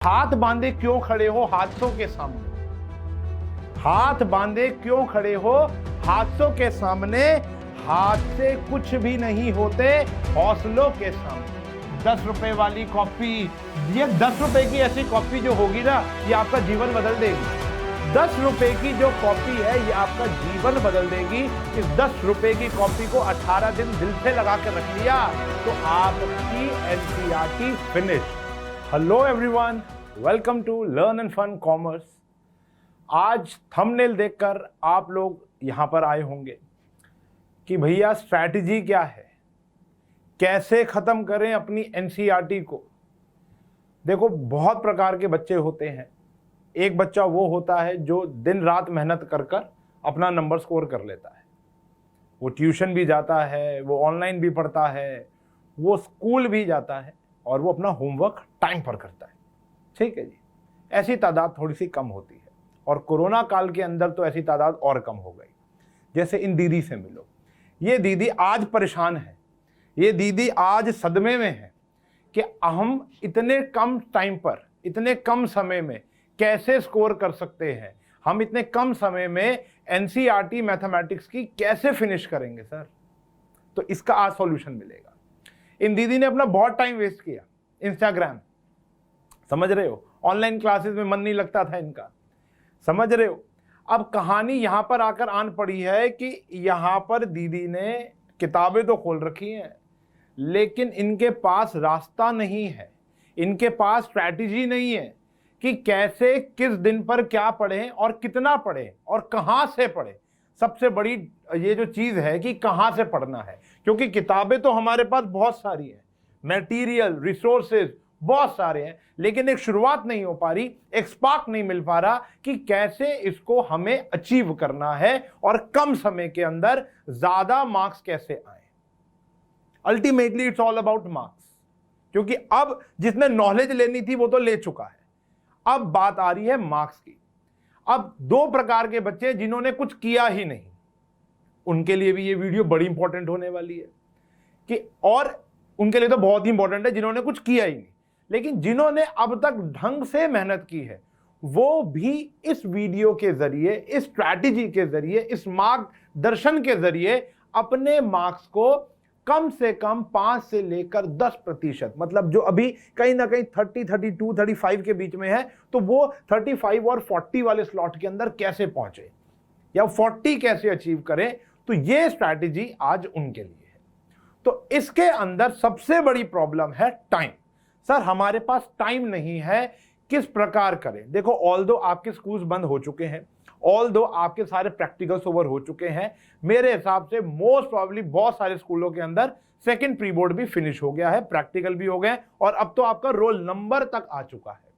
हाथ बांधे क्यों खड़े हो हादसों के सामने? हाथ बांधे क्यों खड़े हो हादसों के सामने? हादसे कुछ भी नहीं होते हौसलों के सामने। 10 रुपए वाली कॉपी, ये 10 रुपए की ऐसी कॉपी जो होगी ना, ये आपका जीवन बदल देगी। 10 रुपए की जो कॉपी है ये आपका जीवन बदल देगी। इस 10 रुपए की कॉपी को 18 दिन दिल से लगा कर रख लिया तो आपकी NCERT finish. Hello everyone, welcome to learn and fun commerce. आज थंबनेल देखकर आप लोग यहां पर आए होंगे कि भैया स्ट्रैटेजी क्या है, कैसे खत्म करें अपनी एनसीईआरटी को। देखो, बहुत प्रकार के बच्चे होते हैं। एक बच्चा वो होता है जो दिन रात मेहनत कर कर अपना नंबर स्कोर कर लेता है। वो ट्यूशन भी जाता है, वो ऑनलाइन भी पढ़ता है, वो स्कूल भी जाता है और वो अपना होमवर्क टाइम पर करता है। ठीक है जी, ऐसी तादाद थोड़ी सी कम होती है और कोरोना काल के अंदर तो ऐसी तादाद और कम हो गई। जैसे इन दीदी से मिलो, ये दीदी आज परेशान है, ये दीदी आज सदमे में है कि हम इतने कम टाइम पर, इतने कम समय में कैसे स्कोर कर सकते हैं, हम इतने कम समय में एनसीईआरटी मैथमेटिक्स की कैसे फिनिश करेंगे सर। तो इसका आज सॉल्यूशन मिलेगा। इन दीदी ने अपना बहुत टाइम वेस्ट किया इंस्टाग्राम, समझ रहे हो, ऑनलाइन क्लासेस में मन नहीं लगता था इनका, समझ रहे हो। अब कहानी यहां पर आकर आन पड़ी है कि यहां पर दीदी ने किताबें तो खोल रखी हैं लेकिन इनके पास रास्ता नहीं है, इनके पास स्ट्रैटेजी नहीं है कि कैसे किस दिन पर क्या पढ़ें और कितना पढ़ें और कहां से पढ़ें। सबसे बड़ी ये जो चीज है कि कहां से पढ़ना है, क्योंकि किताबें तो हमारे पास बहुत सारी हैं, मटेरियल रिसोर्सेज बहुत सारे हैं, लेकिन एक शुरुआत नहीं हो पा रही, एक स्पार्क नहीं मिल पा रहा कि कैसे इसको हमें अचीव करना है और कम समय के अंदर ज्यादा मार्क्स कैसे आए। Ultimately it's all about marks, क्योंकि अब जिसने नॉलेज लेनी थी वो तो ले चुका है, अब बात आ रही है मार्क्स की। अब दो प्रकार के बच्चे जिन्होंने कुछ किया ही नहीं, उनके लिए भी ये वीडियो बड़ी इंपॉर्टेंट होने वाली है कि, और उनके लिए तो बहुत ही इंपॉर्टेंट है जिन्होंने कुछ किया ही नहीं, लेकिन जिन्होंने अब तक ढंग से मेहनत की है वो भी इस वीडियो के जरिए, इस स्ट्रैटेजी के जरिए, इस मार्गदर्शन के जरिए अपने मार्क्स को कम से कम 5 से लेकर 10%, मतलब जो अभी कहीं ना कहीं 30, 32, 35 के बीच में है, तो वो 35 और 40 वाले स्लॉट के अंदर कैसे पहुंचे या 40 कैसे अचीव करें। तो ये स्ट्रैटेजी आज उनके लिए है। तो इसके अंदर सबसे बड़ी प्रॉब्लम है टाइम। सर हमारे पास टाइम नहीं है, किस प्रकार करें। देखो, ऑल्दो आपके स्कूल्स बंद हो चुके हैं, ऑल्दो आपके सारे प्रैक्टिकल्स ओवर हो चुके हैं, मेरे हिसाब से मोस्ट प्रोबेबली बहुत सारे स्कूलों के अंदर सेकंड प्री बोर्ड भी फिनिश हो गया है, प्रैक्टिकल भी हो गए और अब तो आपका रोल नंबर तक आ चुका है।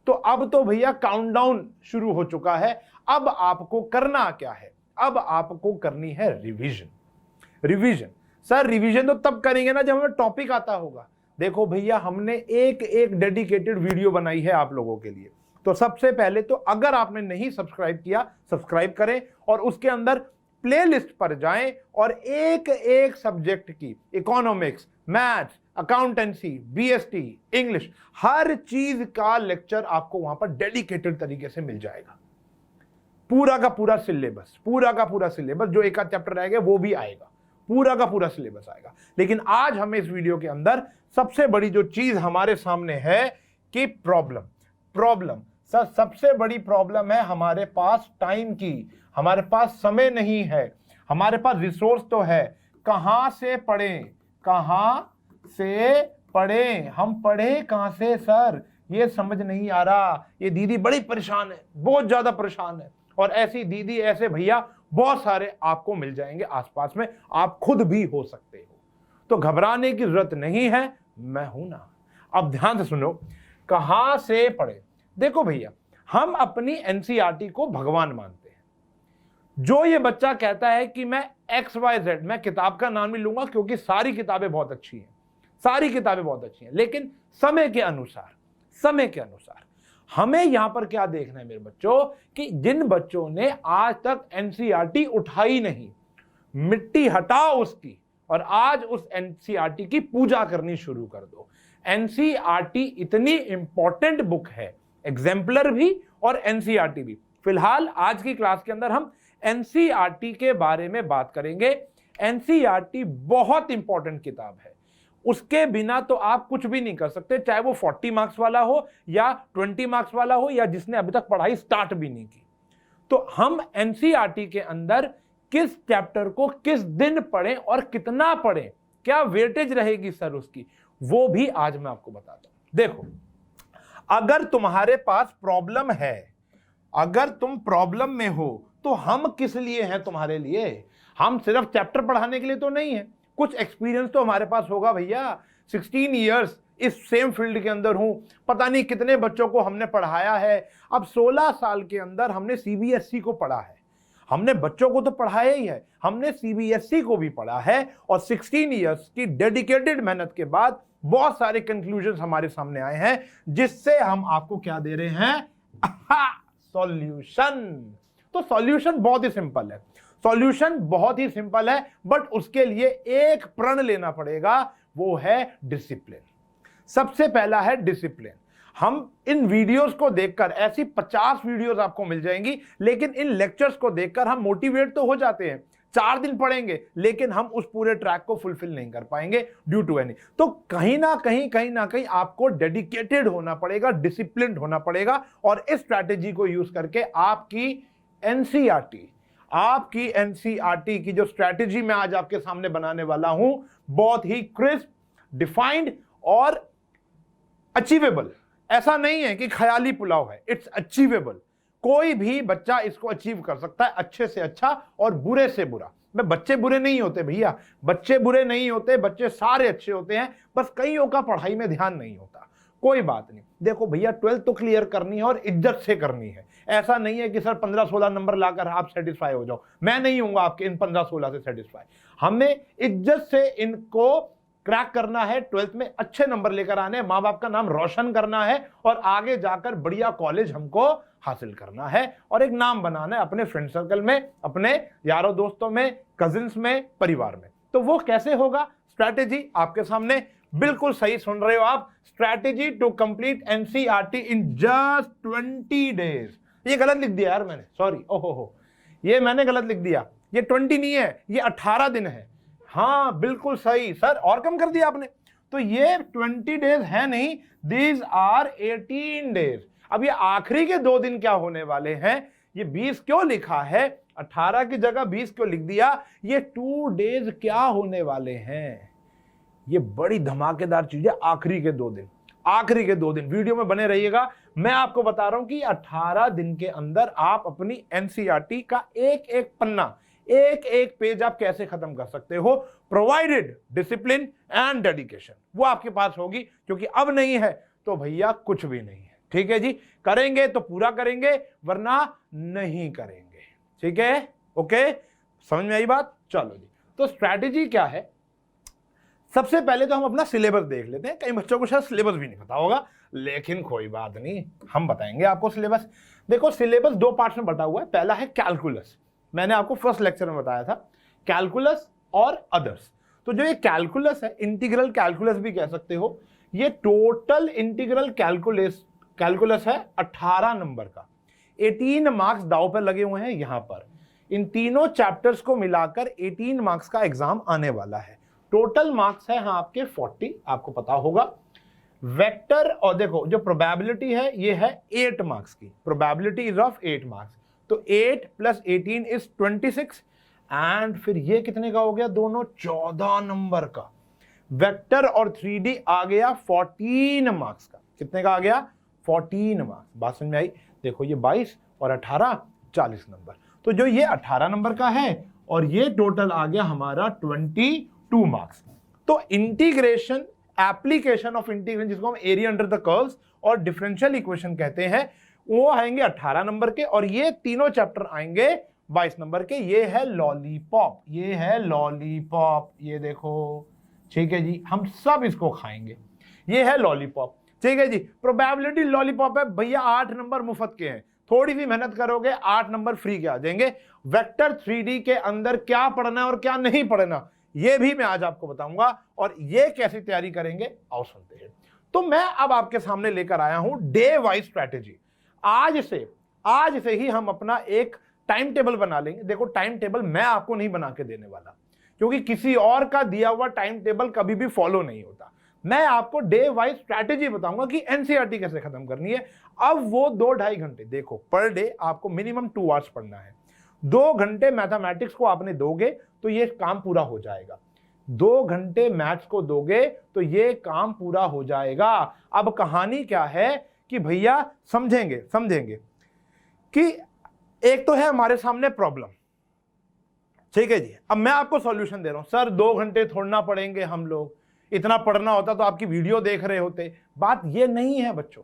तो अब तो भैया काउंटडाउन शुरू हो चुका है। अब आपको करना क्या है? अब आपको करनी है रिवीजन। रिवीजन सर, रिवीजन तो तब करेंगे ना जब हमें टॉपिक आता होगा। देखो भैया, हमने एक एक डेडिकेटेड वीडियो बनाई है आप लोगों के लिए। तो सबसे पहले तो अगर आपने नहीं सब्सक्राइब किया, सब्सक्राइब करें और उसके अंदर प्लेलिस्ट पर जाएं और एक एक सब्जेक्ट की, economics, maths, accountancy, BST, English, हर चीज का लेक्चर आपको वहां पर डेडिकेटेड तरीके से मिल जाएगा। पूरा का पूरा सिलेबस, पूरा का पूरा सिलेबस, जो एक आध चैप्टर रहेगा वो भी आएगा, पूरा का पूरा सिलेबस आएगा। लेकिन आज हमें इस वीडियो के अंदर सबसे बड़ी जो चीज हमारे सामने है कि प्रॉब्लम सर, सबसे बड़ी प्रॉब्लम है हमारे पास टाइम की। हमारे पास समय नहीं है, हमारे पास रिसोर्स तो है, कहां से पढ़ें, कहां से पढ़ें, हम पढ़ें कहां से सर, ये समझ नहीं आ रहा। ये दीदी बड़ी परेशान है, बहुत ज्यादा परेशान है, और ऐसी दीदी, ऐसे भैया बहुत सारे आपको मिल जाएंगे आसपास में, आप खुद भी हो सकते हो। तो घबराने की जरूरत नहीं है, मैं हूं ना। अब ध्यान से सुनो, कहां से पढ़े। देखो भैया, हम अपनी एनसीईआरटी को भगवान मानते हैं। जो ये बच्चा कहता है कि मैं XYZ, मैं किताब का नाम नहीं लूंगा क्योंकि सारी किताबें बहुत अच्छी हैं, सारी किताबें बहुत अच्छी हैं, लेकिन समय के अनुसार, समय के अनुसार हमें यहां पर क्या देखना है मेरे बच्चों, कि जिन बच्चों ने आज तक एनसीईआरटी उठाई नहीं, मिट्टी हटाओ उसकी और आज उस एनसीईआरटी की पूजा करनी शुरू कर दो। एनसीईआरटी इतनी इंपॉर्टेंट बुक है, एग्जाम्पलर भी और एनसीईआरटी भी। फिलहाल आज की क्लास के अंदर हम एनसीईआरटी के बारे में बात करेंगे। एनसीईआरटी बहुत इंपॉर्टेंट किताब है, उसके बिना तो आप कुछ भी नहीं कर सकते, चाहे वो 40 मार्क्स वाला हो या 20 मार्क्स वाला हो या जिसने अभी तक पढ़ाई स्टार्ट भी नहीं की। तो हम एनसीईआरटी के अंदर किस चैप्टर को किस दिन पढ़ें और कितना पढ़ें, क्या वेटेज रहेगी सर उसकी, वो भी आज मैं आपको बताता हूं। देखो, अगर तुम्हारे पास प्रॉब्लम है, अगर तुम प्रॉब्लम में हो, तो हम किस लिए हैं तुम्हारे लिए? हम सिर्फ चैप्टर पढ़ाने के लिए तो नहीं है, कुछ एक्सपीरियंस तो हमारे पास होगा भैया। 16 इयर्स इस सेम फील्ड के अंदर हूं, पता नहीं कितने बच्चों को हमने पढ़ाया है। अब 16 साल के अंदर हमने सीबीएसई को पढ़ा है, हमने बच्चों को तो पढ़ाया ही है, हमने सीबीएसई को भी पढ़ा है, और 16 इयर्स की डेडिकेटेड मेहनत के बाद बहुत सारे कंक्लूजन हमारे सामने आए हैं, जिससे हम आपको क्या दे रहे हैं? सॉल्यूशन। तो सॉल्यूशन बहुत ही सिंपल है, सॉल्यूशन बहुत ही सिंपल है, बट उसके लिए एक प्रण लेना पड़ेगा, वो है डिसिप्लिन। सबसे पहला है डिसिप्लिन। हम इन वीडियोस को देखकर, ऐसी 50 वीडियोस आपको मिल जाएंगी, लेकिन इन लेक्चर्स को देखकर हम मोटिवेट तो हो जाते हैं, 4 दिन पढ़ेंगे, लेकिन हम उस पूरे ट्रैक को फुलफिल नहीं कर पाएंगे ड्यू टू एनी। तो कहीं ना कहीं आपको डेडिकेटेड होना पड़ेगा, डिसिप्लिन्ड होना पड़ेगा, और इस स्ट्रैटेजी को यूज करके आपकी एनसीईआरटी की जो स्ट्रैटेजी मैं आज आपके सामने बनाने वाला हूं, बहुत ही क्रिस्प, डिफाइंड और अचीवेबल। ऐसा नहीं है कि ख्याली पुलाव है, इट्स अचीवेबल। कोई भी बच्चा इसको अचीव कर सकता है, अच्छे से अच्छा और बुरे से बुरा। मैं बच्चे बुरे नहीं होते भैया, बच्चे बुरे नहीं होते, बच्चे सारे अच्छे होते हैं, बस कईयों का पढ़ाई में ध्यान नहीं होता। कोई बात नहीं, देखो भैया 12th तो क्लियर करनी है और इज्जत से करनी है। ऐसा नहीं है कि सर 15-16 नंबर लाकर आप सेटिस्फाई हो जाओ, मैं नहीं हूंगा आपके इन 15-16 से सेटिस्फाई। हमें इज्जत से इनको क्रैक करना है, 12th में अच्छे नंबर लेकर आने, माँ बाप का नाम रोशन करना है, और आगे जाकर बढ़िया कॉलेज हमको हासिल करना है, और एक नाम बनाना है अपने फ्रेंड सर्कल में, अपने यारों दोस्तों में, कजिन्स में, परिवार में। तो वो कैसे होगा? स्ट्रैटेजी आपके सामने, बिल्कुल सही सुन रहे हो आप, strategy to complete NCERT in just 20 days. ये गलत लिख दिया यार मैंने, सॉरी, ओहो, ये मैंने गलत लिख दिया, ये 20 नहीं है, ये 18 दिन है। हाँ बिल्कुल सही सर, और कम कर दिया आपने। तो ये 20 डेज है नहीं, दीज आर 18 डेज। अब ये आखिरी के 2 दिन क्या होने वाले हैं? ये 20 क्यों लिखा है, 18 की जगह 20 क्यों लिख दिया? ये 2 डेज क्या होने वाले हैं? ये बड़ी धमाकेदार चीज है, आखिरी के 2 दिन, आखिरी के 2 दिन। वीडियो में बने रहिएगा, मैं आपको बता रहा हूं कि 18 दिन के अंदर आप अपनी एनसीईआरटी का एक एक पन्ना, एक एक पेज आप कैसे खत्म कर सकते हो, प्रोवाइडेड डिसिप्लिन एंड डेडिकेशन वो आपके पास होगी। क्योंकि अब नहीं है तो भैया कुछ भी नहीं है, ठीक है जी। करेंगे तो पूरा करेंगे, वरना नहीं करेंगे, ठीक है? ओके, समझ में आई बात? चलो जी, तो स्ट्रैटेजी क्या है? सबसे पहले तो हम अपना सिलेबस देख लेते हैं। कई बच्चों को शायद सिलेबस भी नहीं पता होगा, लेकिन कोई बात नहीं, हम बताएंगे आपको सिलेबस। देखो, सिलेबस 2 पार्ट्स में बटा हुआ है। पहला है कैलकुलस, मैंने आपको फर्स्ट लेक्चर में बताया था, कैलकुलस और अदर्स। तो जो ये कैलकुलस है, इंटीग्रल कैलकुलस भी कह सकते हो, ये टोटल इंटीग्रल कैलकुलस है 18 नंबर का। 18 मार्क्स दाव पर लगे हुए हैं यहां पर। इन तीनों चैप्टर्स को मिलाकर 18 मार्क्स का एग्जाम आने वाला है। टोटल मार्क्स है हाँ आपके 40, आपको पता होगा। वेक्टर, और देखो जो प्रोबेबिलिटी है ये है 8 मार्क्स की, प्रोबेबिलिटी इज ऑफ 8 मार्क्स। तो 8 + 18 इज 26, एंड फिर ये कितने का हो गया? दोनों 14 नंबर का। वेक्टर और 3D आ गया 14 मार्क्स का। कितने का आ गया? 14 मार्क्स। बात समझ में आई? देखो ये 22 और 18 40 नंबर। तो जो ये 18 नंबर का है और ये टोटल आ गया हमारा 22 मार्क्स। तो इंटीग्रेशन, एप्लीकेशन ऑफ इंटीग्रेशन, जिसको हम एरिया अंडर द कर्व्स और डिफरेंशियल इक्वेशन कहते हैं, वो आएंगे 18 नंबर के, और ये तीनों चैप्टर आएंगे 22 नंबर के। ये है लॉलीपॉप, ये है लॉलीपॉप, ये देखो, ठीक है जी, हम सब इसको खाएंगे। ये है लॉलीपॉप, ठीक है जी। प्रोबेबिलिटी लॉलीपॉप है भैया, 8 नंबर मुफ्त के हैं, थोड़ी सी मेहनत करोगे 8 नंबर फ्री के आ जाएंगे। वेक्टर 3D के अंदर क्या पढ़ना है और क्या नहीं पढ़ना, ये भी मैं आज आपको बताऊंगा, और ये कैसे तैयारी करेंगे आओ सुनते हैं। तो मैं अब आपके सामने लेकर आया हूं डे वाइज स्ट्रैटेजी। आज से ही हम अपना एक टाइम टेबल बना लेंगे। देखो, टाइम टेबल मैं आपको नहीं बना के देने वाला, क्योंकि किसी और का दिया हुआ टाइम टेबल कभी भी फॉलो नहीं होता। मैं आपको डे वाइज स्ट्रैटेजी बताऊंगा कि एनसीईआरटी कैसे खत्म करनी है। अब वो 2-2.5 घंटे, देखो पर डे आपको मिनिमम 2 आवर्स पढ़ना है। 2 घंटे मैथमेटिक्स को आपने दोगे तो ये काम पूरा हो जाएगा। 2 घंटे मैथ्स को दोगे तो ये काम पूरा हो जाएगा। अब कहानी क्या है कि भैया समझेंगे कि एक तो है हमारे सामने प्रॉब्लम, ठीक है जी। अब मैं आपको सॉल्यूशन दे रहा हूं। सर 2 घंटे थोड़ना पढ़ेंगे हम लोग, इतना पढ़ना होता तो आपकी वीडियो देख रहे होते। बात ये नहीं है बच्चों,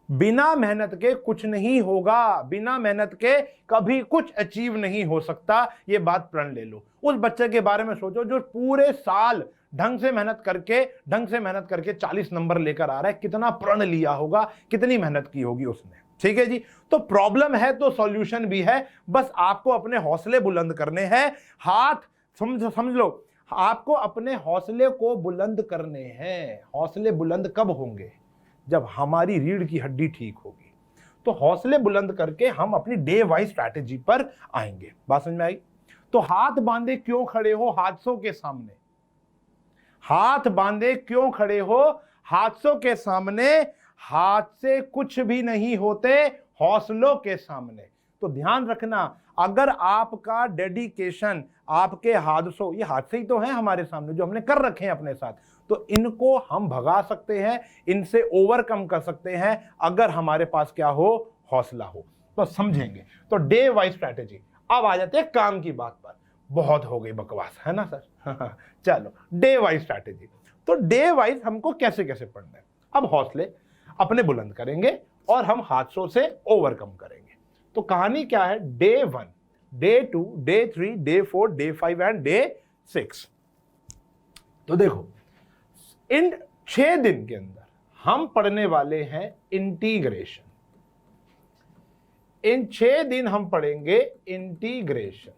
बिना मेहनत के कुछ नहीं होगा, बिना मेहनत के कभी कुछ अचीव नहीं हो सकता। ये बात प्रण ले लो। उस बच्चे के बारे में सोचो जो पूरे साल ढंग से मेहनत करके 40 नंबर लेकर आ रहा है। कितना प्रण लिया होगा, कितनी मेहनत की होगी उसने, ठीक है जी। तो प्रॉब्लम है तो सॉल्यूशन भी है। बस आपको अपने हौसले बुलंद करने हैं। हाथ समझ लो, आपको अपने हौसले को बुलंद करने हैं। हौसले बुलंद कब होंगे? जब हमारी रीढ़ की हड्डी ठीक होगी। तो हौसले बुलंद करके हम अपनी डे वाइज स्ट्रैटेजी पर आएंगे। बात समझ में आई? तो हाथ बांधे क्यों खड़े हो हादसों के सामने? हाथ बांधे क्यों खड़े हो हादसों के सामने? हाथ से कुछ भी नहीं होते हौसलों के सामने। तो ध्यान रखना, अगर आपका डेडिकेशन आपके हादसों, ये हादसे ही तो हैं हमारे सामने जो हमने कर रखे हैं अपने साथ, तो इनको हम भगा सकते हैं, इनसे ओवरकम कर सकते हैं अगर हमारे पास क्या हो, हौसला हो। तो समझेंगे। तो डे वाइज स्ट्रैटेजी। अब आ जाते हैं काम की बात पर। बहुत हो गई बकवास, है ना सर? चलो, डे वाइज स्ट्रैटेजी। तो डे वाइज हमको कैसे कैसे पढ़ना है। अब हौसले अपने बुलंद करेंगे और हम हादसों से ओवरकम करेंगे। तो कहानी क्या है? Day 1, day 2, day 3, day 4, day 5 and day 6। तो देखो, इन 6 दिन के अंदर हम पढ़ने वाले हैं इंटीग्रेशन। इन 6 दिन हम पढ़ेंगे इंटीग्रेशन,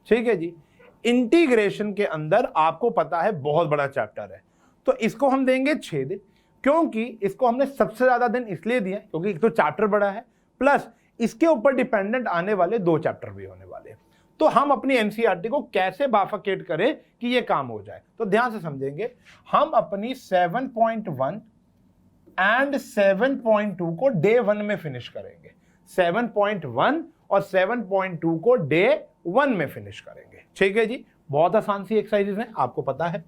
ठीक है जी। इंटीग्रेशन के अंदर आपको पता है बहुत बड़ा चैप्टर है, तो इसको हम देंगे 6 दिन। क्योंकि इसको हमने सबसे ज्यादा दिन इसलिए दिया क्योंकि एक तो चैप्टर बड़ा है, प्लस इसके ऊपर डिपेंडेंट आने वाले 2 चैप्टर भी होने वाले हैं। तो हम अपनी एनसीईआरटी को कैसे बाफकेट करें कि ये काम हो जाए। तो ध्यान से समझेंगे। हम अपनी 7.1 एंड 7.2 को डे 1 में फिनिश करेंगे। 7.1 और 7.2 को डे 1 में फिनिश करेंगे, ठीक है जी। बहुत आसान सी एक्सरसाइजेज हैं, आपको पता है।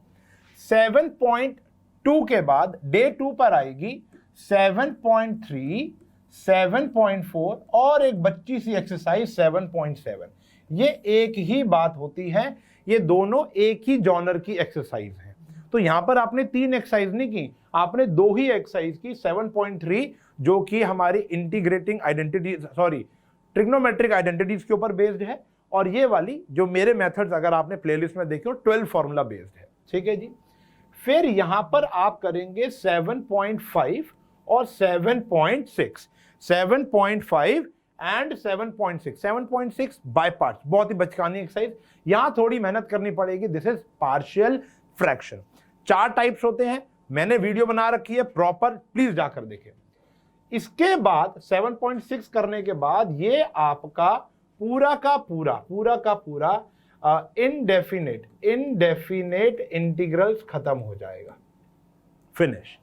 7.2 के बाद डे 2 पर आएगी 7.3, 7.4 और एक बच्ची सी एक्सरसाइज 7.7। ये एक ही बात होती है, ये दोनों एक ही जॉनर की एक्सरसाइज हैं। तो यहां पर आपने 3 एक्सरसाइज नहीं की, आपने 2 ही एक्सरसाइज की। 7.3 जो कि हमारी integrating identity, sorry trigonometric identities के ऊपर बेस्ड है, और ये वाली जो मेरे मेथड्स अगर आपने प्लेलिस्ट में देखे हो 12 फॉर्मूला बेस्ड है, ठीक है जी। फिर यहां पर आप करेंगे 7.5 और 7.6, 7.5 एंड 7.6। 7.6 बाय पार्ट्स, बहुत ही बचकानी एक्सरसाइज, यहां थोड़ी मेहनत करनी पड़ेगी। This is partial fraction. 4 types होते हैं, मैंने वीडियो बना रखी है प्रॉपर, प्लीज जाकर देखें। इसके बाद 7.6 करने के बाद ये आपका पूरा का पूरा इनडेफिनेट इंटीग्रल्स खत्म हो जाएगा, फिनिश।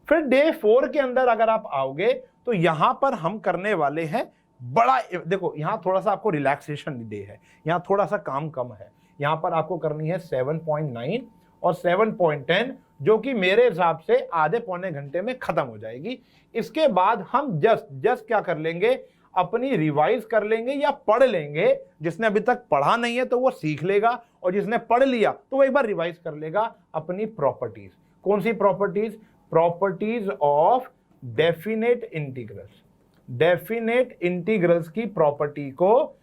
फिर डे 4 के अंदर अगर आप आओगे तो यहां पर हम करने वाले हैं बड़ा, देखो यहां थोड़ा सा आपको रिलैक्सेशन डे है, यहां थोड़ा सा काम कम है। यहां पर आपको करनी है 7.9 और 7.10, जो कि मेरे हिसाब से आधे पौने घंटे में खत्म हो जाएगी। इसके बाद हम जस्ट क्या कर लेंगे, अपनी रिवाइज कर लेंगे या पढ़ लेंगे। जिसने अभी तक पढ़ा नहीं है तो वो सीख लेगा, और जिसने पढ़ लिया तो वो एक बार रिवाइज कर लेगा अपनी प्रॉपर्टीज। कौन सी properties? Properties of definite integrals. Definite integrals की प्रॉपर्टी को,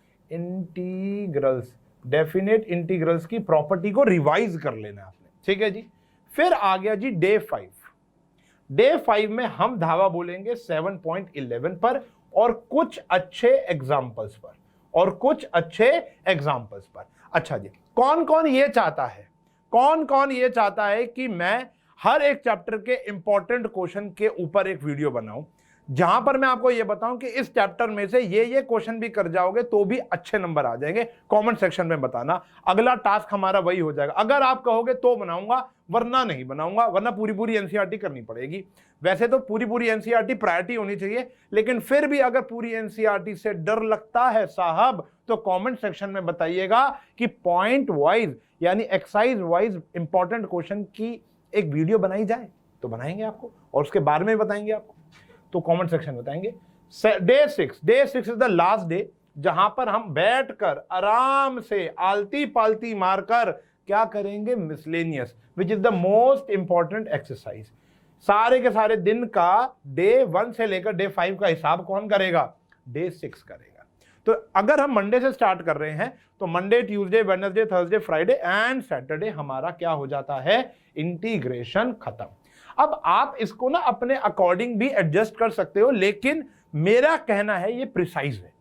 डेफिनेट इंटीग्रल्स की प्रॉपर्टी को रिवाइज कर लेना आपने, ठीक है जी। फिर आ गया जी डे 5। डे 5 में हम धावा बोलेंगे 7.11 पर और कुछ अच्छे एग्जाम्पल्स पर, अच्छा जी। कौन कौन ये चाहता है कि मैं हर एक चैप्टर के इंपॉर्टेंट क्वेश्चन के ऊपर एक वीडियो बनाऊं, जहां पर मैं आपको यह बताऊं कि इस चैप्टर में से ये क्वेश्चन भी कर जाओगे तो भी अच्छे नंबर आ जाएंगे। कमेंट सेक्शन में बताना, अगला टास्क हमारा वही हो जाएगा। अगर आप कहोगे तो बनाऊंगा, वरना नहीं बनाऊंगा, वरना पूरी एनसीईआरटी करनी पड़ेगी। वैसे तो पूरी एनसीईआरटी प्रायोरिटी होनी चाहिए, लेकिन फिर भी अगर पूरी एनसीईआरटी से डर लगता है साहब, तो कमेंट सेक्शन में बताइएगा कि पॉइंट वाइज यानी एक्सरसाइज वाइज इंपॉर्टेंट क्वेश्चन की एक वीडियो बनाई जाए, तो बनाएंगे आपको और उसके बारे में बताएंगे आपको, तो कमेंट सेक्शन में बताएंगे। Day 6 is the last day, जहां पर हम बैठकर आराम से आलती पालती मारकर क्या करेंगे, miscellaneous, which is the most important exercise. सारे के सारे दिन का डे 1 से लेकर डे 5 का हिसाब कौन करेगा, डे 6 करेगा। तो अगर हम मंडे से स्टार्ट कर रहे हैं तो Monday, Tuesday, Wednesday, Thursday, Friday and Saturday हमारा क्या हो जाता है, इंटीग्रेशन खत्म। अब आप इसको ना अपने अकॉर्डिंग भी एडजस्ट कर सकते हो, लेकिन मेरा कहना है ये प्रिसाइज है,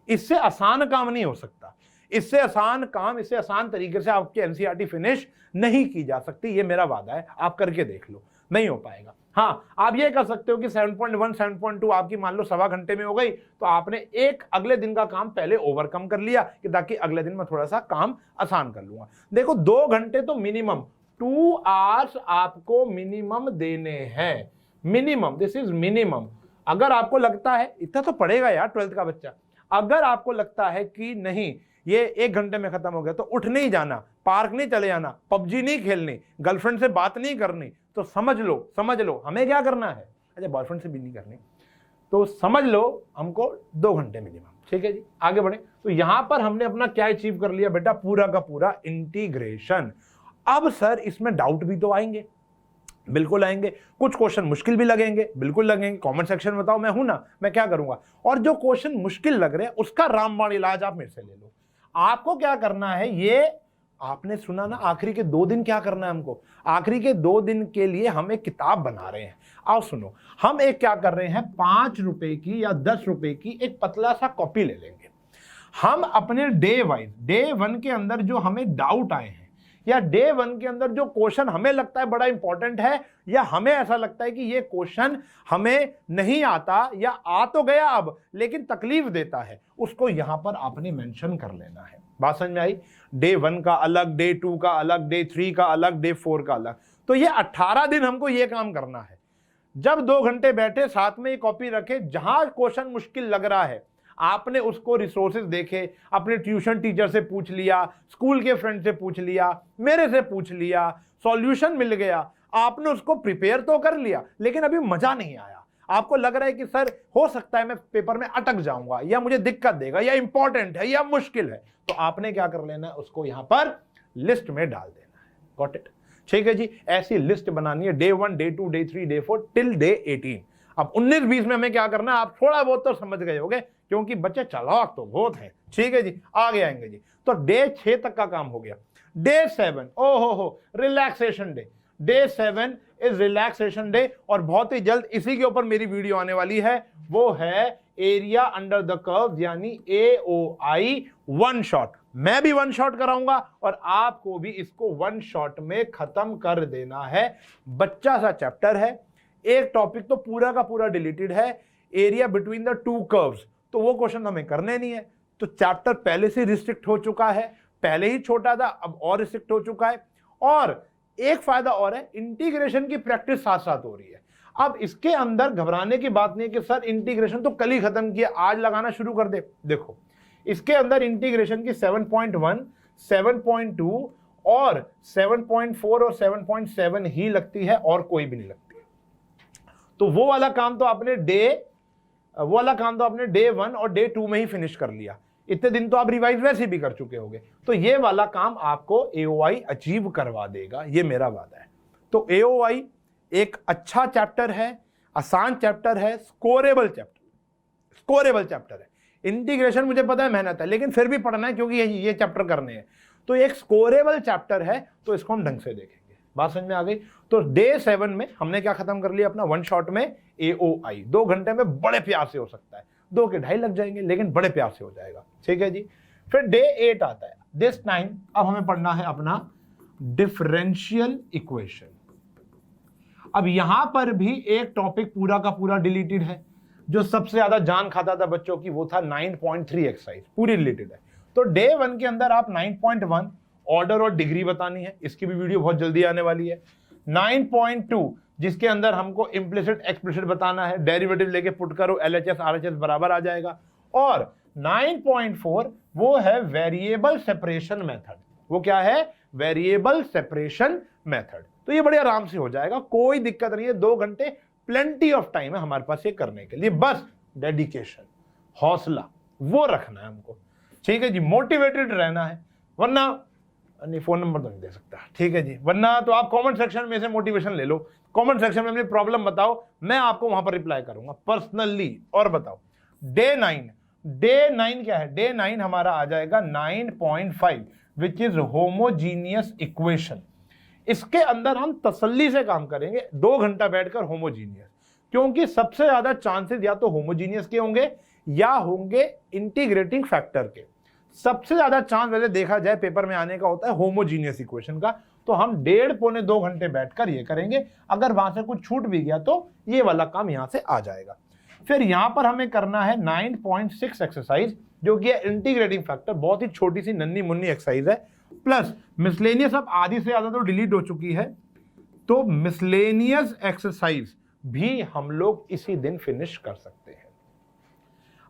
इससे आसान काम नहीं हो सकता, इससे आसान तरीके से आपकी एनसीईआरटी फिनिश नहीं की जा सकती, ये मेरा वादा है। आप करके देख लो, नहीं हो पाएगा। हाँ, आप ये कर सकते हो कि 7.1 7.2 आपकी मान लो सवा घंटे में हो गई, तो आपने एक अगले दिन का काम पहले ओवरकम कर लिया कि ताकि अगले दिन मैं थोड़ा सा काम आसान कर लूंगा। देखो 2 घंटे तो मिनिमम 2 आवर्स आपको मिनिमम देने हैं, मिनिमम, दिस इज मिनिमम। अगर आपको लगता है इतना तो पढ़ेगा यार 12th का बच्चा, अगर आपको लगता है कि नहीं ये 1 घंटे में खत्म हो गया, तो उठ नहीं जाना, पार्क नहीं चले जाना, पबजी नहीं खेलनी, गर्लफ्रेंड से बात नहीं करनी, तो समझ लो हमें क्या करना है। अच्छा, बॉयफ्रेंड से भी नहीं करनी, तो समझ लो हमको 2 घंटे मिनिमम। ठीक है जी, आगे बढ़े। तो यहां पर हमने अपना क्या अचीव कर लिया बेटा, पूरा का पूरा इंटीग्रेशन। अब सर इसमें डाउट भी तो आएंगे, बिल्कुल आएंगे, कुछ क्वेश्चन मुश्किल भी लगेंगे, बिल्कुल लगेंगे। कमेंट सेक्शन में बताओ, मैं हूं ना, मैं क्या करूंगा। और जो क्वेश्चन मुश्किल लग रहे हैं उसका रामबाण इलाज आप मेरे से ले लो। आपको क्या करना है, ये आपने सुना ना, आखिरी के 2 दिन क्या करना है हमको, आखिरी के 2 दिन के लिए हम एक किताब बना रहे हैं। आओ सुनो, हम एक क्या कर रहे हैं, 5 रुपए की या 10 रुपए की एक पतला सा कॉपी ले लेंगे। हम अपने डे वाइज, डे 1 के अंदर जो हमें डाउट आए हैं या डे 1 के अंदर जो क्वेश्चन हमें लगता है बड़ा इंपॉर्टेंट है, या हमें ऐसा लगता है कि ये क्वेश्चन हमें नहीं आता या आ तो गया अब लेकिन तकलीफ देता है, उसको यहां पर आपने मेंशन कर लेना है। बात समझ में आई? डे 1 का अलग, डे 2 का अलग, डे 3 का अलग, डे 4 का अलग। तो ये 18 दिन हमको ये काम करना है। जब 2 घंटे बैठे साथ में ये कॉपी रखे, जहां क्वेश्चन मुश्किल लग रहा है आपने उसको रिसोर्सेज देखे, अपने ट्यूशन टीचर से पूछ लिया, स्कूल के फ्रेंड से पूछ लिया, मेरे से पूछ लिया, सॉल्यूशन मिल गया, आपने उसको प्रिपेयर तो कर लिया, लेकिन अभी मजा नहीं आया। आपको लग रहा है कि सर हो सकता है मैं पेपर में अटक जाऊंगा, या मुझे दिक्कत देगा, या इंपॉर्टेंट है, या मुश्किल है, तो आपने क्या कर लेना है, उसको यहां पर लिस्ट में डाल देना है। Got it? ठीक है जी, ऐसी लिस्ट बनानी है day 1, day 2, day 3, day 4 till day 18। अब 19-20 में हमें क्या करना है, आप थोड़ा बहुत तो समझ गए होंगे, क्योंकि बच्चे चालाक तो बहुत हैं। ठीक है जी, आगे आएंगे जी। तो डे 6 तक का काम हो गया। डे 7, ओहो relaxation day. Day 7 is relaxation day, और बहुत ही जल्द इसी के ऊपर मेरी वीडियो आने वाली है, वो है एरिया अंडर द कर्व यानी AOI 1 शॉट। मैं भी 1 शॉट कराऊंगा और आपको भी इसको 1 शॉट में खत्म कर देना है। बच्चा सा चैप्टर है, एक टॉपिक तो पूरा का पूरा डिलीटेड है, एरिया बिटवीन द 2 कर्व्स, तो वो क्वेश्चन हमें करने नहीं है। तो चैप्टर पहले से रिस्ट्रिक्ट हो चुका है, पहले ही छोटा था, अब और रिस्ट्रिक्ट हो चुका है। और एक फायदा और है, इंटीग्रेशन की प्रैक्टिस साथ साथ हो रही है। अब इसके अंदर घबराने की बात नहीं है कि सर इंटीग्रेशन तो कल ही खत्म किया, आज लगाना शुरू कर दे। देखो इसके अंदर इंटीग्रेशन की 7.1, 7.2 और 7.4 और 7.7 ही लगती है, और कोई भी नहीं लगती। तो वो वाला काम तो आपने डे 1 और डे 2 में ही फिनिश कर लिया। इतने दिन तो आप रिवाइज वैसे भी कर चुके होंगे, तो ये वाला काम आपको AOI अचीव करवा देगा, ये मेरा वादा है। तो AOI एक अच्छा चैप्टर है, आसान चैप्टर है, स्कोरेबल चैप्टर है। इंटीग्रेशन मुझे पता है मेहनत है, लेकिन फिर भी पढ़ना है क्योंकि ये चैप्टर करने हैं। तो एक स्कोरेबल चैप्टर है, तो इसको हम ढंग से देखेंगे। बात समझ में आ गई? तो डे 7 में हमने क्या खत्म कर लिया अपना 1 शॉट में AOI। 2 घंटे में बड़े प्यार से हो सकता है, 2 के 2.5 लग जाएंगे, लेकिन बड़े प्यार से हो जाएगा। ठीक है जी। फिर डे 8 आता है। दिस टाइम अब हमें पढ़ना है अपना डिफरेंशियल इक्वेशन। अब यहां पर भी एक टॉपिक पूरा का पूरा डिलीटेड है, जो सबसे ज्यादा जान खाता था बच्चों की, वो था 9.3 एक्सरसाइज, पूरी रिलेटेड है। तो डे 1 के अंदर आप 9.1 ऑर्डर और डिग्री बतानी है, इसकी भी वीडियो बहुत जल्दी आने वाली है। 9.2 जिसके अंदर हमको इम्प्लिसिट एक्सप्लिसिट बताना है, डेरिवेटिव लेके पुट करो, LHS RHS बराबर आ जाएगा। और 9.4 वो है वेरिएबल सेपरेशन मेथड। वो क्या है? Variable separation method. तो ये बड़े आराम से हो जाएगा, कोई दिक्कत नहीं है। 2 घंटे प्लेंटी ऑफ टाइम है हमारे पास ये करने के लिए। बस डेडिकेशन, हौसला वो रखना है हमको, ठीक है जी। मोटिवेटेड रहना है, वरना नहीं, फोन नंबर तो नहीं दे सकता, ठीक है जी। वरना तो आप कमेंट सेक्शन में से मोटिवेशन ले लो, कमेंट सेक्शन में अपनी प्रॉब्लम बताओ, मैं आपको वहां पर रिप्लाई करूंगा पर्सनली। और बताओ डे 9 क्या है? डे 9 हमारा आ जाएगा 9.5 विच इज होमोजीनियस इक्वेशन। इसके अंदर हम तसल्ली से काम करेंगे 2 घंटा बैठकर होमोजीनियस, क्योंकि सबसे ज्यादा चांसेस या तो होमोजीनियस के होंगे या होंगे इंटीग्रेटिंग फैक्टर के। सबसे ज्यादा चांस वैसे देखा जाए पेपर में आने का होता है होमोजीनियस इक्वेशन का। तो हम 1.5-2 घंटे बैठकर ये करेंगे। अगर वहां से कुछ छूट भी गया तो ये वाला काम यहां से आ जाएगा। फिर यहां पर हमें करना है 9.6 एक्सरसाइज, जो कि इंटीग्रेटिंग फैक्टर, बहुत ही छोटी सी नन्ही मुन्नी एक्सरसाइज है। प्लस मिसलेनियस अब आधी से ज्यादा तो डिलीट हो चुकी है, तो मिसलेनियस एक्सरसाइज भी हम लोग इसी दिन फिनिश कर सकते हैं।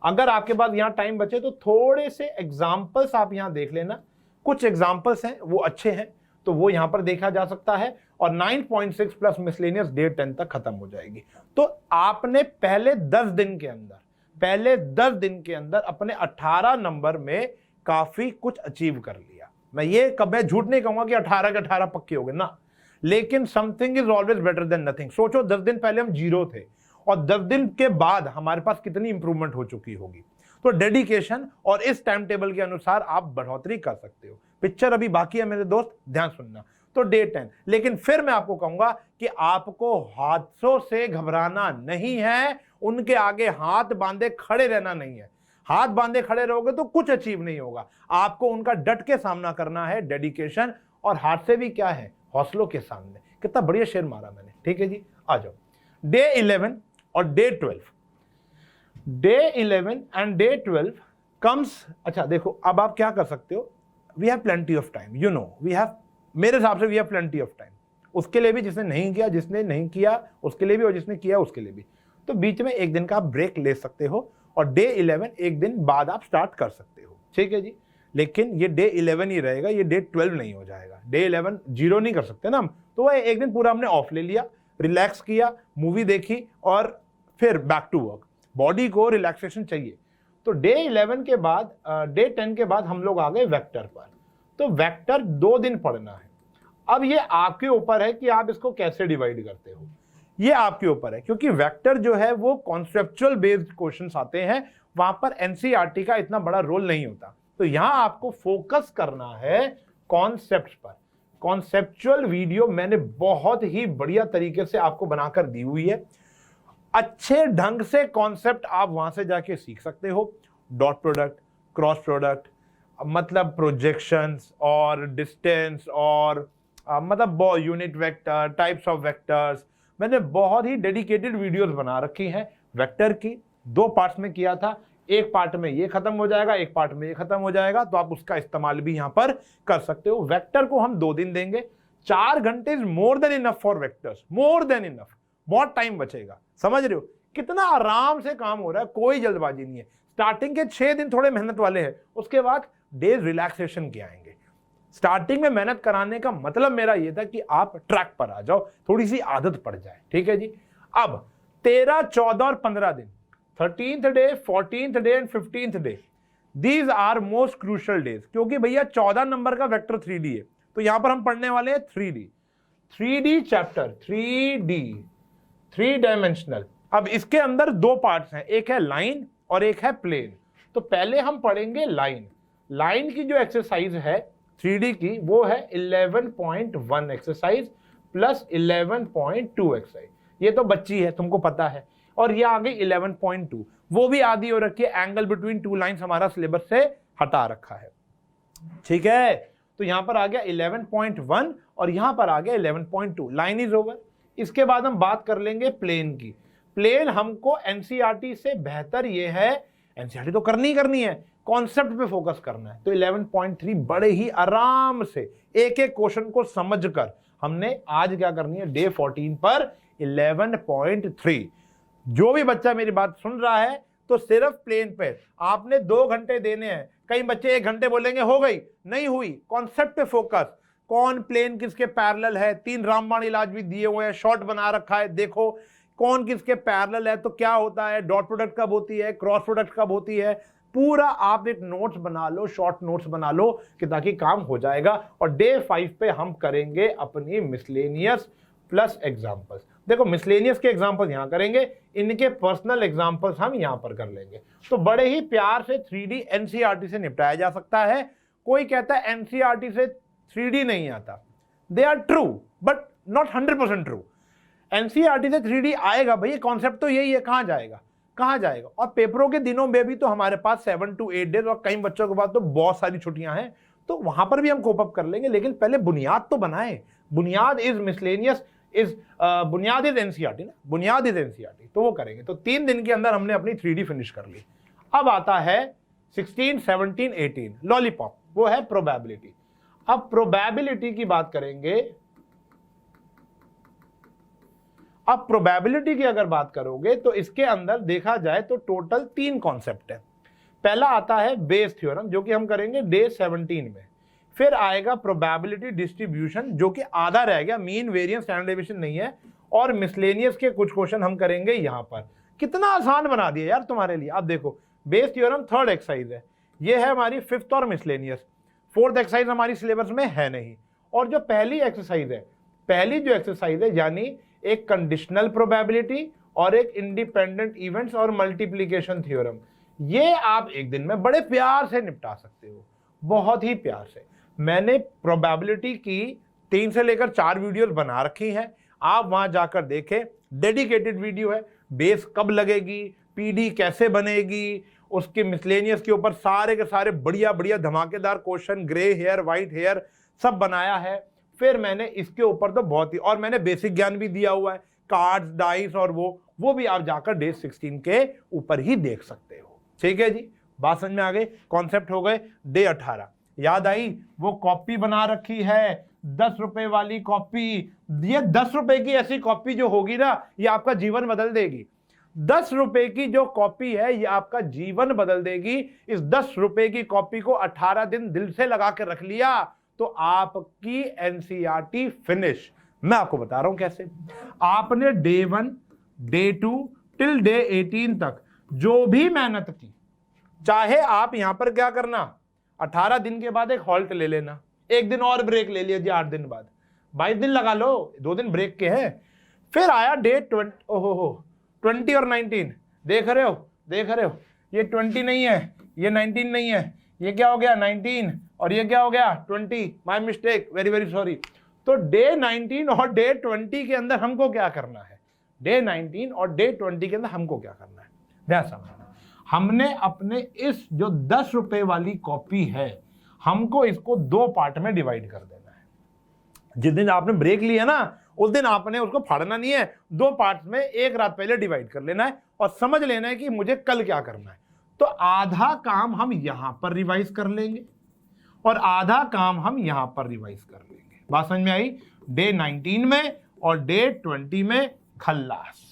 अगर आपके पास यहां टाइम बचे तो थोड़े से एग्जाम्पल्स आप यहां देख लेना, कुछ एग्जाम्पल्स हैं वो अच्छे हैं, तो वो यहां पर देखा जा सकता है। और 9.6 प्लस मिसलेनियस डे 10 तक खत्म हो जाएगी। तो आपने पहले 10 दिन के अंदर अपने 18 नंबर में काफी कुछ अचीव कर लिया। मैं झूठ नहीं कहूंगा कि 18 के 18 पक्के हो गए ना, लेकिन something is always better than nothing. सोचो 10 दिन पहले हम 0 थे और 10 दिन के बाद हमारे पास कितनी इंप्रूवमेंट हो चुकी होगी। तो डेडिकेशन और इस टाइम टेबल के अनुसार आप बढ़ोतरी कर सकते हो। पिक्चर अभी बाकी है मेरे दोस्त, ध्यान सुनना। तो डे 10, लेकिन फिर मैं आपको कहूंगा कि आपको हादसों से घबराना नहीं है, उनके आगे हाथ बांधे खड़े रहना नहीं है। हाथ बांधे खड़े रहोगे तो कुछ अचीव नहीं होगा, आपको उनका डट के सामना करना है। डेडिकेशन और हाथ से भी क्या है? हौसलों के सामने। कितना बढ़िया शेर मारा मैंने, ठीक है जी। आ जाओ डे 11 और day 12। Day 11 and day 12 comes. अच्छा देखो, अब आप क्या कर सकते हो, we have plenty of time, you know we have, मेरे हिसाब से we have plenty of time. उसके लिए भी जिसने नहीं किया उसके लिए भी, और जिसने किया उसके लिए भी। तो बीच में एक दिन का आप ब्रेक ले सकते हो और डे 11 एक दिन बाद आप स्टार्ट कर सकते हो, ठीक है जी। लेकिन ये डे 11 ही रहेगा, ये डे 12 नहीं हो जाएगा। डे 11 0 नहीं कर सकते ना हम, तो वह एक दिन पूरा हमने ऑफ ले लिया, रिलैक्स किया, मूवी देखी और फिर बैक टू वर्क। बॉडी को रिलैक्सेशन चाहिए। तो डे 11 के बाद, डे 10 के बाद हम लोग आ गए वेक्टर पर। तो वेक्टर 2 दिन पढ़ना है। अब ये आपके ऊपर है कि आप इसको कैसे डिवाइड करते हो, ये आपके ऊपर है, क्योंकि वेक्टर जो है वो कॉन्सेप्चुअल बेस्ड क्वेश्चंस आते हैं, वहां पर एनसीईआरटी का इतना बड़ा रोल नहीं होता। तो यहां आपको फोकस करना है कॉन्सेप्ट पर। कॉन्सेप्चुअल वीडियो मैंने बहुत ही बढ़िया तरीके से आपको बनाकर दी हुई है। अच्छे ढंग से कॉन्सेप्ट आप वहां से जाके सीख सकते हो। डॉट प्रोडक्ट, क्रॉस प्रोडक्ट, मतलब प्रोजेक्शंस और डिस्टेंस और मतलब unit vector, types of vectors. मैंने बहुत ही डेडिकेटेड वीडियोस बना रखी हैं वेक्टर की। 2 पार्ट्स में किया था, एक पार्ट में ये खत्म हो जाएगा, एक पार्ट में ये खत्म हो जाएगा, तो आप उसका इस्तेमाल भी यहां पर कर सकते हो। वेक्टर को हम 2 दिन देंगे। 4 घंटे is more than enough for vectors, more than enough. बहुत टाइम बचेगा, समझ रहे हो कितना आराम से काम हो रहा है, कोई जल्दबाजी नहीं है। स्टार्टिंग के 6 दिन थोड़े मेहनत वाले हैं, उसके बाद डेज रिलैक्सेशन के आएंगे। स्टार्टिंग में मेहनत कराने का मतलब मेरा यह था कि आप ट्रैक पर आ जाओ, थोड़ी सी आदत पड़ जाए, ठीक है जी। अब 13, 14 और 15 दिन, 13th day, 14th day and 15th day, these are most crucial days, क्योंकि भैया 14 नंबर का वेक्टर 3D है। तो यहां पर हम पढ़ने वाले हैं 3D चैप्टर, 3 डायमेंशनल। अब इसके अंदर 2 पार्ट्स हैं, एक है लाइन और एक है प्लेन। तो पहले हम पढ़ेंगे लाइन। लाइन की जो एक्सरसाइज है 3D की, वो है 11.1 एक्सरसाइज प्लस 11.2 एक्सरसाइज। ये तो बच्ची है, तुमको पता है। और ये आ गई 11.2, वो भी आधी हो रखी है। एंगल बिटवीन 2 लाइंस हमारा सिलेबस से हटा रखा है, ठीक है। तो यहां पर आ गया 11.1 और यहां पर आ गया 11.2। Line is over. इसके बाद हम बात कर लेंगे प्लेन की। प्लेन हमको एनसीईआरटी से बेहतर ये है, एनसीईआरटी तो करनी है, कॉन्सेप्ट पे फोकस करना है। तो 11.3 बड़े ही आराम से एक एक क्वेश्चन को समझकर हमने आज क्या करनी है, डे 14 पर 11.3। जो भी बच्चा मेरी बात सुन रहा है तो सिर्फ प्लेन पे आपने 2 घंटे देने हैं। कई बच्चे 1 घंटे बोलेंगे हो गई, नहीं हुई। कॉन्सेप्ट पे फोकस, कौन प्लेन किसके पैरेलल है, 3 रामबाण इलाज भी दिए हुए हैं, शॉर्ट बना रखा है, देखो कौन किसके पैरेलल है, तो क्या होता है, डॉट प्रोडक्ट कब होती है, क्रॉस प्रोडक्ट कब होती है, पूरा आप एक नोट्स बना लो, शॉर्ट नोट्स बना लो कि ताकि काम हो जाएगा। और डे 5 पे हम करेंगे अपनी मिसलेनियस प्लस एग्जाम्पल्स। देखो मिसलेनियस के एग्जाम्पल्स यहां करेंगे, इनके पर्सनल एग्जाम्पल्स हम यहां पर कर लेंगे। तो बड़े ही प्यार से 3D एनसीईआरटी से निपटाया जा सकता है। कोई कहता है एनसीईआरटी से 3D नहीं आता, they are true but not 100% true. NCERT से 3D आएगा भैया, कॉन्सेप्ट तो यही है, कहां जाएगा। और पेपरों के दिनों में भी तो हमारे पास 7 to 8 डेज और कई बच्चों के पास तो बहुत सारी छुट्टियां हैं, तो वहां पर भी हम कोप अप कर लेंगे। लेकिन पहले बुनियाद तो बनाए। बुनियाद इज मिसलेनियस बुनियाद इज एनसीईआरटी ना, बुनियाद इज एनसीईआरटी, तो वो करेंगे। तो 3 दिन के अंदर हमने अपनी 3D फिनिश कर ली। अब आता है 16, 17, 18 लॉलीपॉप, वो है प्रोबेबिलिटी। अब प्रोबेबिलिटी की बात करेंगे। अब प्रोबेबिलिटी की अगर बात करोगे तो इसके अंदर देखा जाए तो टोटल 3 कॉन्सेप्ट है। पहला आता है बेस थ्योरम, जो कि हम करेंगे डे 17 में। फिर आएगा प्रोबेबिलिटी डिस्ट्रीब्यूशन, जो कि आधा रह गया, मीन वेरिएंस स्टैंडर्ड डेविएशन नहीं है। और मिसलेनियस के कुछ क्वेश्चन हम करेंगे यहां पर। कितना आसान बना दिया यार तुम्हारे लिए। अब देखो बेस थ्योरम 3rd एक्सरसाइज है, ये है हमारी 5th और मिसलेनियस। 4th एक्सरसाइज हमारी सिलेबस में है नहीं। और जो पहली एक्सरसाइज है, पहली जो एक्सरसाइज है यानी एक कंडीशनल प्रोबेबिलिटी और एक इंडिपेंडेंट इवेंट्स और मल्टीप्लिकेशन थ्योरम, ये आप एक दिन में बड़े प्यार से निपटा सकते हो, बहुत ही प्यार से। मैंने प्रोबेबिलिटी की 3 से लेकर 4 वीडियोस बना रखी हैं, आप वहां जाकर देखें। डेडिकेटेड वीडियो है, बेस कब लगेगी, पीडी कैसे बनेगी, उसके मिसलेनियस के ऊपर सारे के सारे बढ़िया बढ़िया धमाकेदार question, grey hair, white hair सब बनाया है। फिर मैंने इसके ऊपर तो बहुत ही, और मैंने बेसिक ज्ञान भी दिया हुआ है, कार्ड्स, डाइस और वो भी आप जाकर डे 16 के ऊपर ही देख सकते हो। ठीक है जी, बात समझ में आ गई, कॉन्सेप्ट हो गए। डे 18 याद आई, वो कॉपी बना रखी है 10 रुपए वाली कॉपी। ये 10 रुपए की ऐसी कॉपी जो होगी ना, ये आपका जीवन बदल देगी। 10 रुपए की जो कॉपी है ये आपका जीवन बदल देगी। इस 10 रुपए की कॉपी को 18 दिन दिल से लगा के रख लिया तो आपकी एनसीईआरटी फिनिश। मैं आपको बता रहा हूं कैसे। आपने डे 1, डे 2 टिल डे 18 तक जो भी मेहनत की, चाहे आप यहां पर क्या करना, 18 दिन के बाद एक हॉल्ट ले लेना, एक दिन और ब्रेक ले लीजिए, 8 दिन बाद 22 दिन लगा लो, 2 दिन ब्रेक के हैं। फिर आया डे 20, ओहो 20 और 19, देख रहे हो, ये 20 नहीं है, ये 19 नहीं है, ये क्या हो गया 19 और ये क्या हो गया 20, my mistake, very very sorry. तो डे 19 और डे 20 के अंदर हमको क्या करना है, डे 19 और डे 20 के अंदर हमको क्या करना है, ध्यान समझना। हमने अपने इस जो 10 रुपए वाली कॉपी है, हमको इसको 2 पार्ट में डिवाइड कर देना है। जिस दिन आपने ब्रेक लिया ना, उस दिन आपने उसको फाड़ना नहीं है, 2 पार्ट्स में एक रात पहले डिवाइड कर लेना है और समझ लेना है कि मुझे कल क्या करना है। तो आधा काम हम यहां पर रिवाइज कर लेंगे और आधा काम हम यहां पर रिवाइज कर लेंगे। बात समझ में आई। डे 19 में और डे 20 में खल्लास।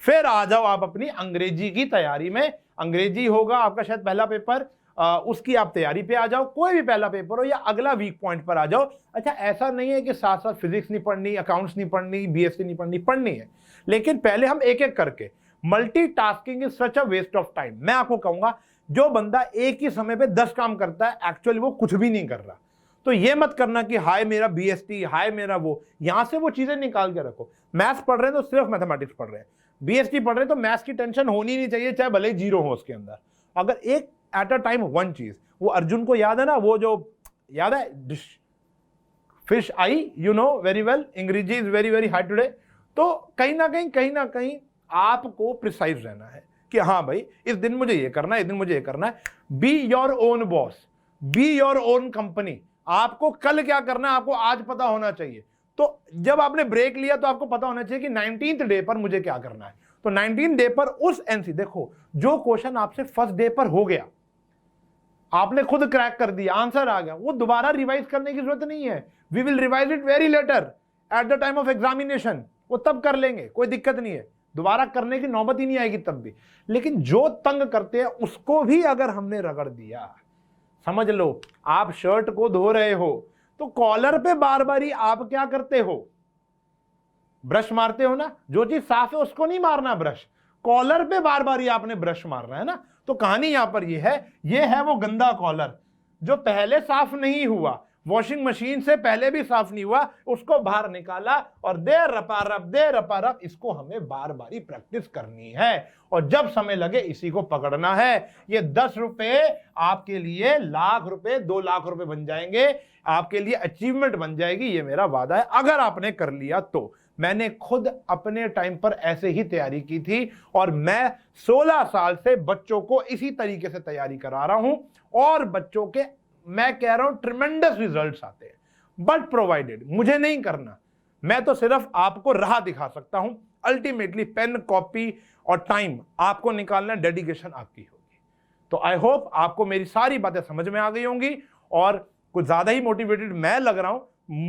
फिर आ जाओ आप अपनी अंग्रेजी की तैयारी में। अंग्रेजी होगा आपका शायद पहला पेपर, उसकी आप तैयारी पे आ जाओ। कोई भी पहला पेपर हो या अगला वीक पॉइंट पर आ जाओ। अच्छा, ऐसा नहीं है कि साथ साथ फिजिक्स नहीं पढ़नी, अकाउंट्स नहीं पढ़नी, बीएससी नहीं पढ़नी, पढ़नी है, लेकिन पहले हम एक एक करके। Multitasking is such a waste of time. मैं आपको कहूंगा जो बंदा एक ही समय पे 10 काम करता है, एक्चुअली वो कुछ भी नहीं कर रहा। तो ये मत करना कि हाय मेरा बीएसटी, हाय मेरा वो, यहां से वो चीजें निकाल के रखो। मैथ्स पढ़ रहे हैं तो सिर्फ मैथमेटिक्स पढ़ रहे हैं, बीएसटी पढ़ रहे हैं तो मैथ्स की टेंशन होनी नहीं चाहिए, चाहे भले जीरो हो उसके अंदर। अगर एक एट अ टाइम वन चीज, वो अर्जुन को याद है ना, वो जो याद है fish eye, you know very well, अंग्रेजी is very very hard today. तो कहीं ना कहीं आपको प्रिसाइज रहना है कि हाँ भाई इस दिन मुझे ये करना है, इस दिन मुझे ये करना है। Be your own boss, be your own company. आपको कल क्या करना है आपको आज पता होना चाहिए। तो जब आपने ब्रेक लिया तो आपको पता होना चाहिए कि 19th डे पर मुझे क्या करना है। तो 19th डे पर उस एनसी, देखो जो क्वेश्चन आपसे फर्स्ट डे पर हो गया, आपने खुद क्रैक कर दिया, आंसर आ गया, वो दोबारा रिवाइज करने की जरूरत नहीं है। We will revise it very later at the time of examination, वो तब कर लेंगे, कोई दिक्कत नहीं है, दोबारा करने की नौबत ही नहीं आएगी तब भी। लेकिन जो तंग करते हैं उसको भी अगर हमने रगड़ दिया, समझ लो आप शर्ट को धो रहे हो तो कॉलर पे बार बार ही आप क्या करते हो, ब्रश मारते हो ना। जो चीज साफ है उसको नहीं मारना ब्रश, कॉलर पे बार बार ही आपने ब्रश मारना है ना। तो कहानी यहां पर ये है वो गंदा कॉलर जो पहले साफ नहीं हुआ, वॉशिंग मशीन से पहले भी साफ नहीं हुआ, उसको बाहर निकाला और दे रपा रप, इसको हमें बार बार ही प्रैक्टिस करनी है। और जब समय लगे इसी को पकड़ना है। ये 10 रुपए आपके लिए लाख रुपए, 2 लाख रुपए बन जाएंगे, आपके लिए अचीवमेंट बन जाएगी, ये मेरा वादा है अगर आपने कर लिया तो। मैंने खुद अपने टाइम पर ऐसे ही तैयारी की थी और मैं 16 साल से बच्चों को इसी तरीके से तैयारी करा रहा हूं और बच्चों के, मैं कह रहा हूं, ट्रिमेंडस रिजल्ट्स आते हैं। बट प्रोवाइडेड, मुझे नहीं करना, मैं तो सिर्फ आपको राह दिखा सकता हूं। अल्टीमेटली पेन, कॉपी और टाइम आपको निकालना, डेडिकेशन आपकी होगी। तो आई होप आपको मेरी सारी बातें समझ में आ गई होंगी और कुछ ज्यादा ही मोटिवेटेड मैं लग रहा हूं।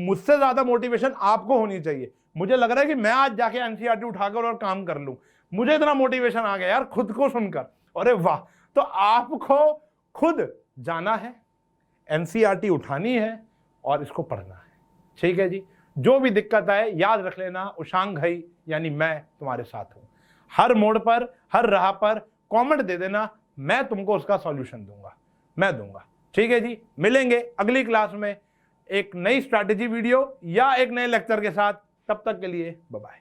मुझसे ज्यादा मोटिवेशन आपको होनी चाहिए। मुझे लग रहा है कि मैं आज जाके एनसीईआरटी उठाकर और काम कर लूं, मुझे इतना मोटिवेशन आ गया यार खुद को सुनकर, अरे वाह। तो आपको खुद जाना है, एनसीईआरटी उठानी है और इसको पढ़ना है, ठीक है जी। जो भी दिक्कत आए याद रख लेना, उशांग घई यानी मैं तुम्हारे साथ हूं। हर मोड़ पर, हर राह पर कमेंट दे देना, मैं तुमको उसका सॉल्यूशन दूंगा, मैं दूंगा, ठीक है जी। मिलेंगे अगली क्लास में एक नई स्ट्रैटेजी वीडियो या एक नए लेक्चर के साथ। तब तक के लिए बाय बाय।